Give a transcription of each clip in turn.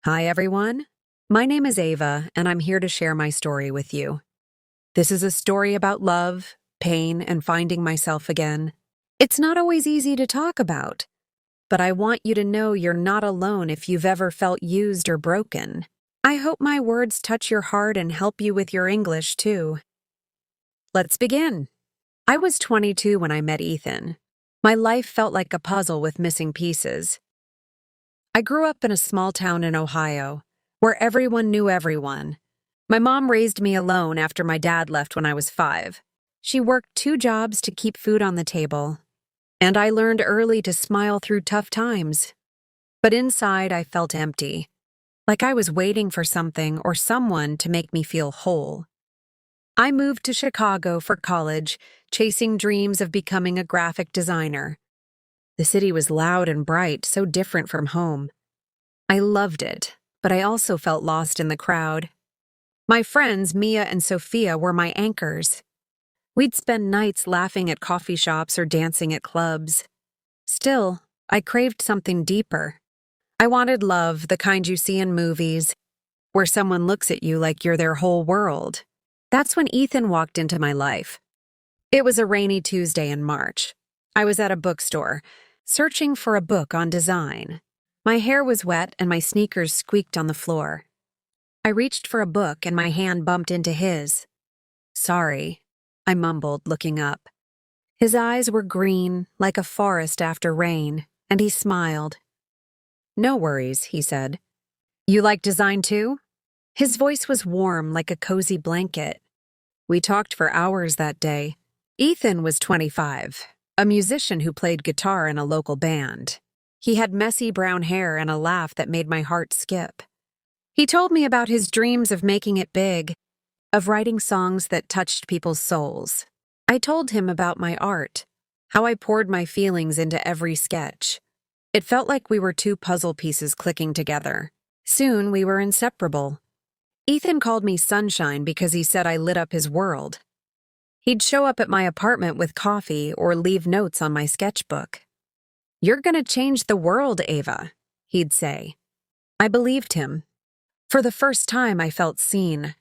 Hi, everyone. My name is Ava, and I'm here to share my story with you. This is a story about love, pain, and finding myself again. It's not always easy to talk about, but I want you to know you're not alone if you've ever felt used or broken. I hope my words touch your heart and help you with your English, too. Let's begin. I was 22 when I met Ethan. My life felt like a puzzle with missing pieces. I grew up in a small town in Ohio, where everyone knew everyone. My mom raised me alone after my dad left when I was 5. She worked 2 jobs to keep food on the table, and I learned early to smile through tough times. But inside, I felt empty, like I was waiting for something or someone to make me feel whole. I moved to Chicago for college, chasing dreams of becoming a graphic designer. The city was loud and bright, so different from home. I loved it, but I also felt lost in the crowd. My friends, Mia and Sophia, were my anchors. We'd spend nights laughing at coffee shops or dancing at clubs. Still, I craved something deeper. I wanted love, the kind you see in movies, where someone looks at you like you're their whole world. That's when Ethan walked into my life. It was a rainy Tuesday in March. I was at a bookstore, searching for a book on design. My hair was wet and my sneakers squeaked on the floor. I reached for a book and my hand bumped into his. "Sorry," I mumbled, looking up. His eyes were green, like a forest after rain, and he smiled. "No worries," he said. "You like design too?" His voice was warm, like a cozy blanket. We talked for hours that day. Ethan was 25, a musician who played guitar in a local band. He had messy brown hair and a laugh that made my heart skip. He told me about his dreams of making it big, of writing songs that touched people's souls. I told him about my art, how I poured my feelings into every sketch. It felt like we were 2 puzzle pieces clicking together. Soon we were inseparable. Ethan called me Sunshine because he said I lit up his world. He'd show up at my apartment with coffee or leave notes on my sketchbook. "You're gonna change the world, Ava," he'd say. I believed him. For the first time, I felt seen.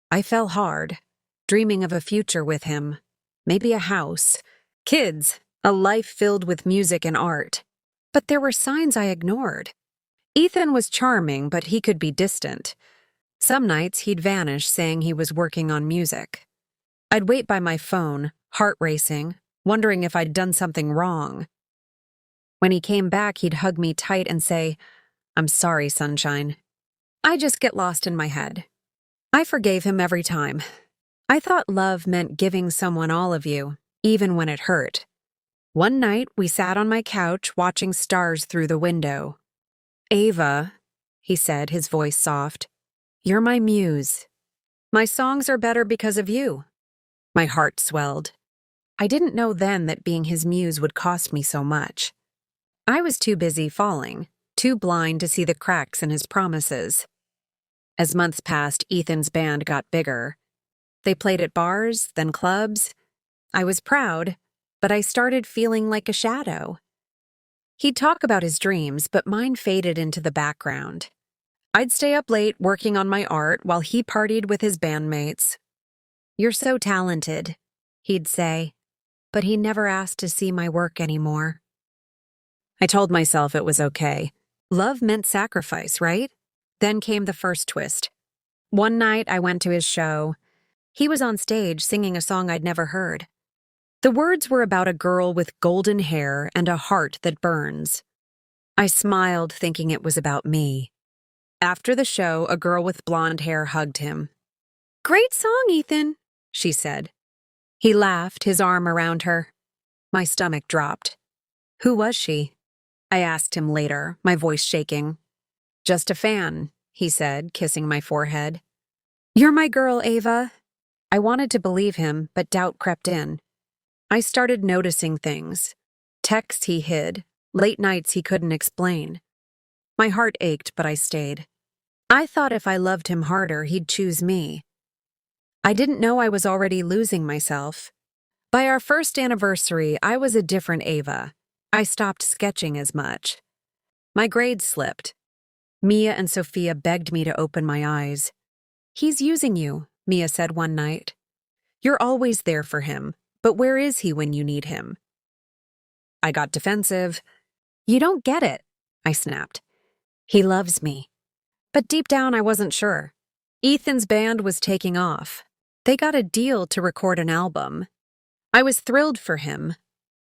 I fell hard, dreaming of a future with him. Maybe a house, kids, a life filled with music and art. But there were signs I ignored. Ethan was charming, but he could be distant. Some nights he'd vanish, saying he was working on music. I'd wait by my phone, heart racing, wondering if I'd done something wrong. When he came back, he'd hug me tight and say, "I'm sorry, Sunshine." I just get lost in my head. I forgave him every time. I thought love meant giving someone all of you, even when it hurt. One night, we sat on my couch watching stars through the window. "Ava," he said, his voice soft, "you're my muse. My songs are better because of you." My heart swelled. I didn't know then that being his muse would cost me so much. I was too busy falling, too blind to see the cracks in his promises. As months passed, Ethan's band got bigger. They played at bars, then clubs. I was proud, but I started feeling like a shadow. He'd talk about his dreams, but mine faded into the background. I'd stay up late working on my art while he partied with his bandmates. "You're so talented," he'd say, but he never asked to see my work anymore. I told myself it was okay. Love meant sacrifice, right? Then came the first twist. One night I went to his show. He was on stage singing a song I'd never heard. The words were about a girl with golden hair and a heart that burns. I smiled, thinking it was about me. After the show, a girl with blonde hair hugged him. "Great song, Ethan," she said. He laughed, his arm around her. My stomach dropped. "Who was she?" I asked him later, my voice shaking. "Just a fan," he said, kissing my forehead. "You're my girl, Ava." I wanted to believe him, but doubt crept in. I started noticing things. Texts he hid, late nights he couldn't explain. My heart ached, but I stayed. I thought if I loved him harder, he'd choose me. I didn't know I was already losing myself. By our first anniversary, I was a different Ava. I stopped sketching as much. My grades slipped. Mia and Sophia begged me to open my eyes. "He's using you," Mia said one night. "You're always there for him, but where is he when you need him?" I got defensive. "You don't get it," I snapped. "He loves me." But deep down, I wasn't sure. Ethan's band was taking off. They got a deal to record an album. I was thrilled for him,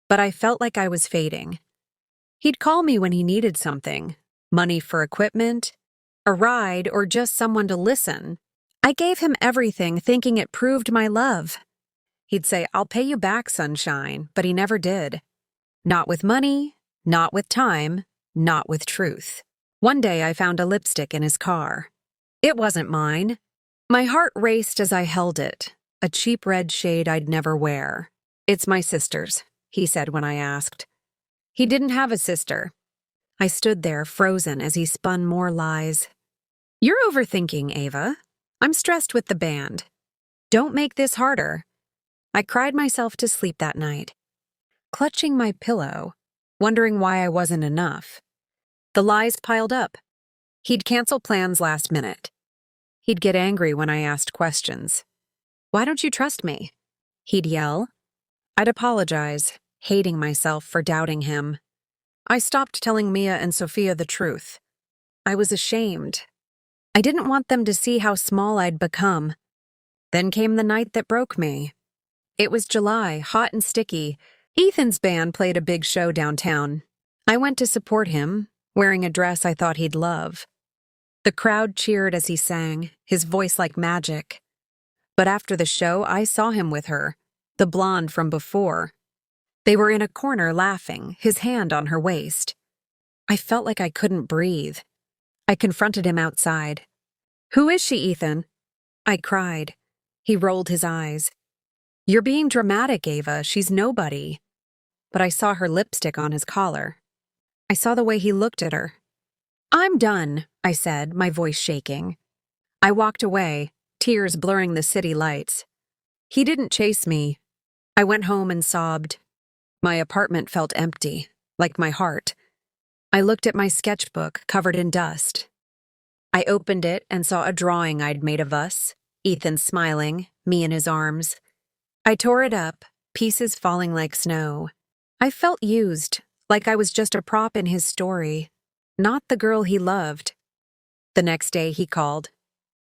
but I felt like I was fading. He'd call me when he needed something, money for equipment, a ride, or just someone to listen. I gave him everything, thinking it proved my love. He'd say, "I'll pay you back, sunshine," but he never did. Not with money, not with time, not with truth. One day I found a lipstick in his car. It wasn't mine. My heart raced as I held it, a cheap red shade I'd never wear. "It's my sister's," he said when I asked. He didn't have a sister. I stood there, frozen, as he spun more lies. "You're overthinking, Ava. I'm stressed with the band. Don't make this harder." I cried myself to sleep that night, clutching my pillow, wondering why I wasn't enough. The lies piled up. He'd cancel plans last minute. He'd get angry when I asked questions. "Why don't you trust me?" he'd yell. I'd apologize, hating myself for doubting him. I stopped telling Mia and Sophia the truth. I was ashamed. I didn't want them to see how small I'd become. Then came the night that broke me. It was July, hot and sticky. Ethan's band played a big show downtown. I went to support him, wearing a dress I thought he'd love. The crowd cheered as he sang, his voice like magic. But after the show, I saw him with her, the blonde from before. They were in a corner laughing, his hand on her waist. I felt like I couldn't breathe. I confronted him outside. "Who is she, Ethan?" I cried. He rolled his eyes. "You're being dramatic, Ava. She's nobody." But I saw her lipstick on his collar. I saw the way he looked at her. "I'm done," I said, my voice shaking. I walked away, tears blurring the city lights. He didn't chase me. I went home and sobbed. My apartment felt empty, like my heart. I looked at my sketchbook, covered in dust. I opened it and saw a drawing I'd made of us, Ethan smiling, me in his arms. I tore it up, pieces falling like snow. I felt used, like I was just a prop in his story, not the girl he loved. The next day he called.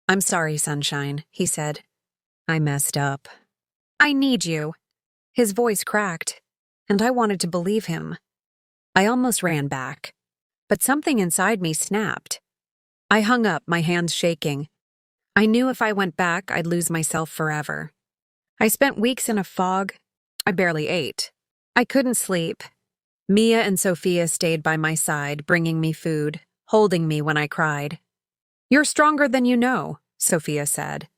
"I'm sorry, sunshine," he said. "I messed up. I need you." His voice cracked, and I wanted to believe him. I almost ran back, but something inside me snapped. I hung up, my hands shaking. I knew if I went back, I'd lose myself forever. I spent weeks in a fog. I barely ate. I couldn't sleep. Mia and Sophia stayed by my side, bringing me food, holding me when I cried. "You're stronger than you know," Sophia said.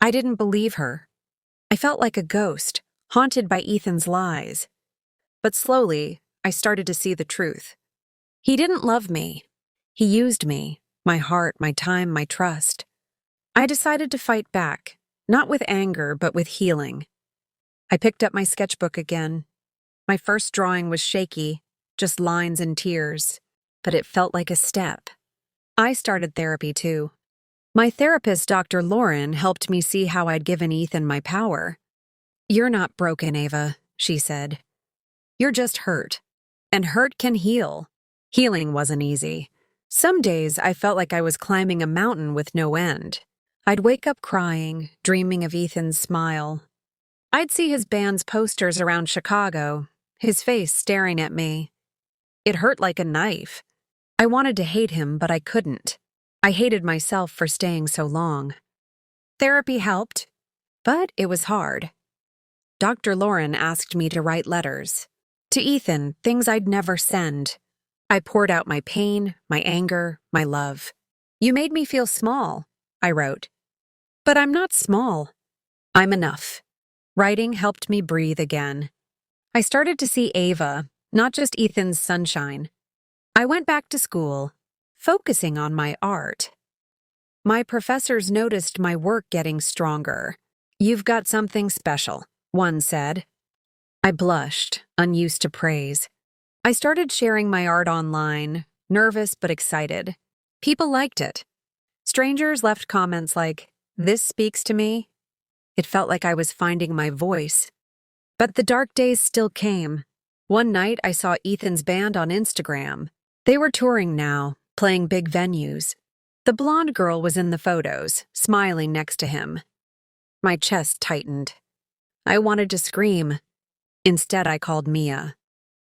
I didn't believe her. I felt like a ghost, haunted by Ethan's lies. But slowly, I started to see the truth. He didn't love me. He used me, my heart, my time, my trust. I decided to fight back, not with anger, but with healing. I picked up my sketchbook again. My first drawing was shaky, just lines and tears, but it felt like a step. I started therapy too. My therapist, Dr. Lauren, helped me see how I'd given Ethan my power. "You're not broken, Ava," she said. "You're just hurt. And hurt can heal." Healing wasn't easy. Some days I felt like I was climbing a mountain with no end. I'd wake up crying, dreaming of Ethan's smile. I'd see his band's posters around Chicago, his face staring at me. It hurt like a knife. I wanted to hate him, but I couldn't. I hated myself for staying so long. Therapy helped, but it was hard. Dr. Lauren asked me to write letters. To Ethan, things I'd never send. I poured out my pain, my anger, my love. "You made me feel small," I wrote. "But I'm not small. I'm enough." Writing helped me breathe again. I started to see Ava, not just Ethan's sunshine. I went back to school, focusing on my art. My professors noticed my work getting stronger. "You've got something special," one said. I blushed, unused to praise. I started sharing my art online, nervous but excited. People liked it. Strangers left comments like, "This speaks to me." It felt like I was finding my voice. But the dark days still came. One night I saw Ethan's band on Instagram. They were touring now, playing big venues. The blonde girl was in the photos, smiling next to him. My chest tightened. I wanted to scream. Instead, I called Mia.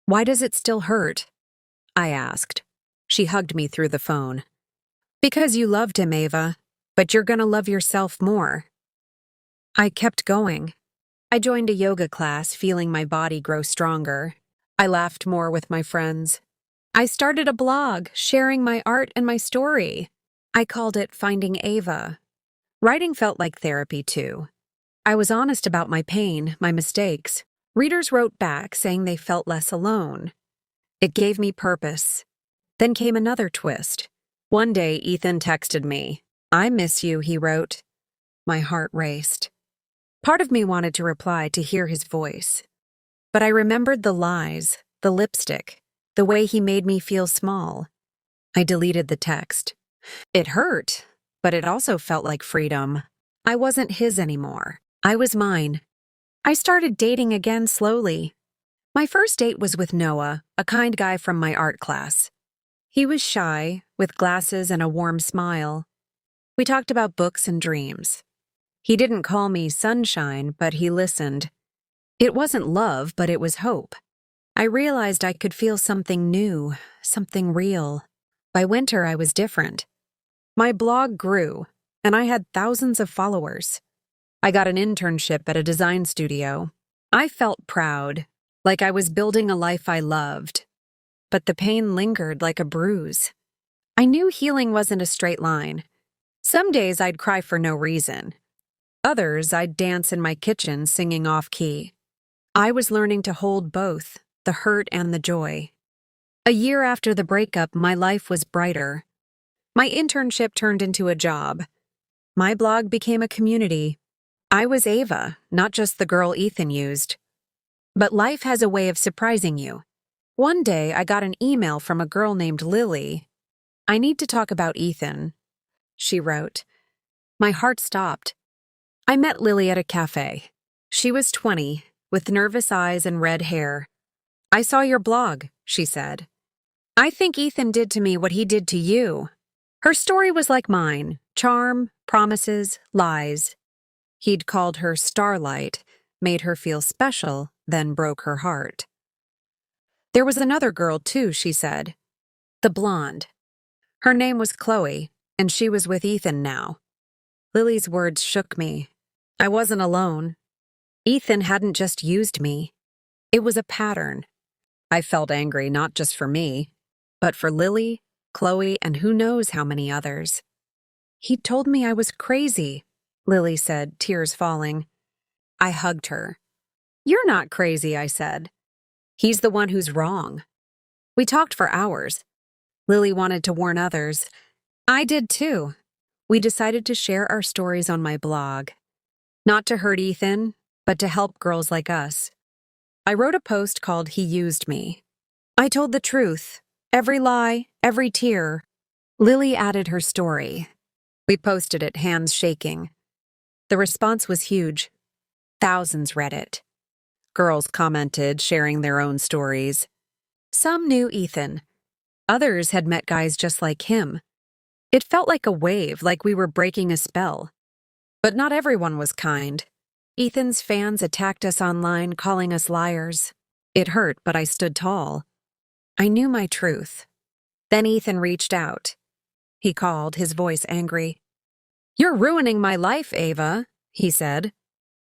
"Why does it still hurt?" I asked. She hugged me through the phone. "Because you loved him, Ava, but you're gonna love yourself more." I kept going. I joined a yoga class, feeling my body grow stronger. I laughed more with my friends. I started a blog, sharing my art and my story. I called it Finding Ava. Writing felt like therapy, too. I was honest about my pain, my mistakes. Readers wrote back saying they felt less alone. It gave me purpose. Then came another twist. One day, Ethan texted me. "I miss you," he wrote. My heart raced. Part of me wanted to reply to hear his voice. But I remembered the lies, the lipstick, the way he made me feel small. I deleted the text. It hurt, but it also felt like freedom. I wasn't his anymore. I was mine. I started dating again slowly. My first date was with Noah, a kind guy from my art class. He was shy, with glasses and a warm smile. We talked about books and dreams. He didn't call me sunshine, but he listened. It wasn't love, but it was hope. I realized I could feel something new, something real. By winter, I was different. My blog grew, and I had thousands of followers. I got an internship at a design studio. I felt proud, like I was building a life I loved. But the pain lingered like a bruise. I knew healing wasn't a straight line. Some days I'd cry for no reason. Others, I'd dance in my kitchen singing off-key. I was learning to hold both, the hurt and the joy. A year after the breakup, my life was brighter. My internship turned into a job. My blog became a community. I was Ava, not just the girl Ethan used. But life has a way of surprising you. One day, I got an email from a girl named Lily. "I need to talk about Ethan," she wrote. My heart stopped. I met Lily at a cafe. She was 20, with nervous eyes and red hair. "I saw your blog," she said. "I think Ethan did to me what he did to you." Her story was like mine: charm, promises, lies. He'd called her Starlight, made her feel special, then broke her heart. There was another girl, too, she said. The blonde. Her name was Chloe, and she was with Ethan now. Lily's words shook me. I wasn't alone. Ethan hadn't just used me. It was a pattern. I felt angry not just for me, but for Lily, Chloe, and who knows how many others. "He told me I was crazy," Lily said, tears falling. I hugged her. "You're not crazy," I said. "He's the one who's wrong." We talked for hours. Lily wanted to warn others. I did too. We decided to share our stories on my blog. Not to hurt Ethan, but to help girls like us. I wrote a post called "He Used Me." I told the truth, every lie, every tear. Lily added her story. We posted it, hands shaking. The response was huge. Thousands read it. Girls commented, sharing their own stories. Some knew Ethan. Others had met guys just like him. It felt like a wave, like we were breaking a spell. But not everyone was kind. Ethan's fans attacked us online, calling us liars. It hurt, but I stood tall. I knew my truth. Then Ethan reached out. He called, his voice angry. "You're ruining my life, Ava," he said.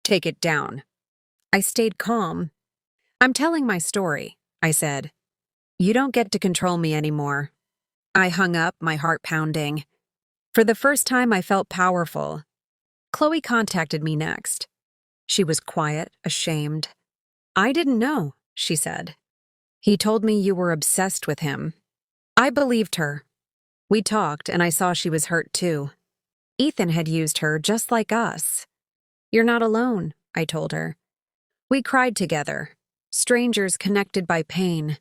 "Take it down." I stayed calm. "I'm telling my story," I said. "You don't get to control me anymore." I hung up, my heart pounding. For the first time, I felt powerful. Chloe contacted me next. She was quiet, ashamed. "I didn't know," she said. "He told me you were obsessed with him." I believed her. We talked, and I saw she was hurt too. Ethan had used her just like us. "You're not alone," I told her. We cried together, strangers connected by pain.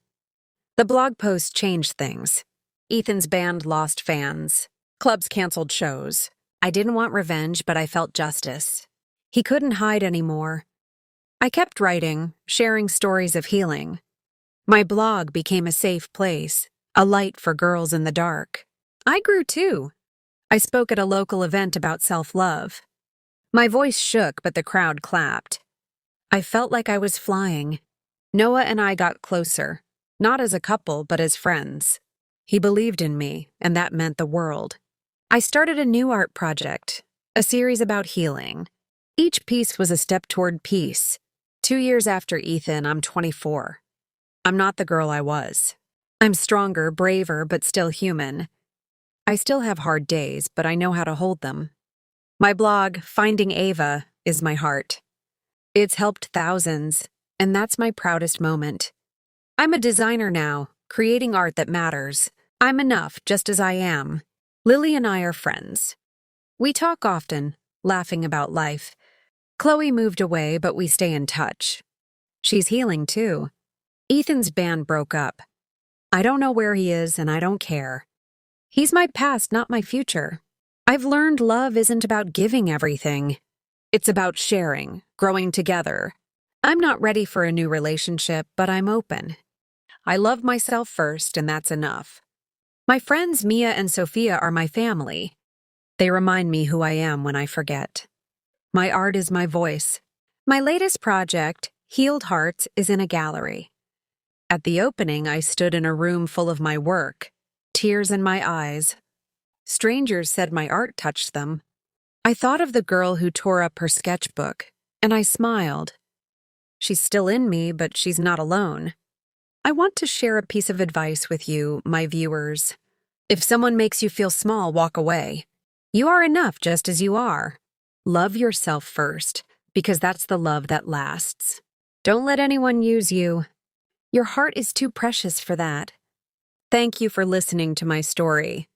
The blog post changed things. Ethan's band lost fans. Clubs canceled shows. I didn't want revenge, but I felt justice. He couldn't hide anymore. I kept writing, sharing stories of healing. My blog became a safe place, a light for girls in the dark. I grew too. I spoke at a local event about self-love. My voice shook, but the crowd clapped. I felt like I was flying. Noah and I got closer, not as a couple, but as friends. He believed in me, and that meant the world. I started a new art project, a series about healing. Each piece was a step toward peace. 2 years after Ethan, I'm 24. I'm not the girl I was. I'm stronger, braver, but still human. I still have hard days, but I know how to hold them. My blog, Finding Ava, is my heart. It's helped thousands, and that's my proudest moment. I'm a designer now, creating art that matters. I'm enough just as I am. Lily and I are friends. We talk often, laughing about life. Chloe moved away, but we stay in touch. She's healing too. Ethan's band broke up. I don't know where he is, and I don't care. He's my past, not my future. I've learned love isn't about giving everything. It's about sharing, growing together. I'm not ready for a new relationship, but I'm open. I love myself first, and that's enough. My friends Mia and Sophia are my family. They remind me who I am when I forget. My art is my voice. My latest project, Healed Hearts, is in a gallery. At the opening, I stood in a room full of my work, tears in my eyes. Strangers said my art touched them. I thought of the girl who tore up her sketchbook, and I smiled. She's still in me, but she's not alone. I want to share a piece of advice with you, my viewers. If someone makes you feel small, walk away. You are enough just as you are. Love yourself first, because that's the love that lasts. Don't let anyone use you. Your heart is too precious for that. Thank you for listening to my story.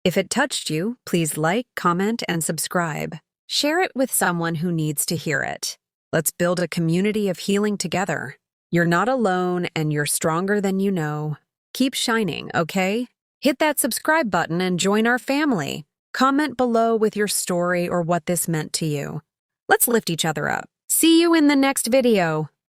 If it touched you, please like, comment, and subscribe. Share it with someone who needs to hear it. Let's build a community of healing together. You're not alone, and you're stronger than you know. Keep shining, okay? Hit that subscribe button and join our family. Comment below with your story or what this meant to you. Let's lift each other up. See you in the next video.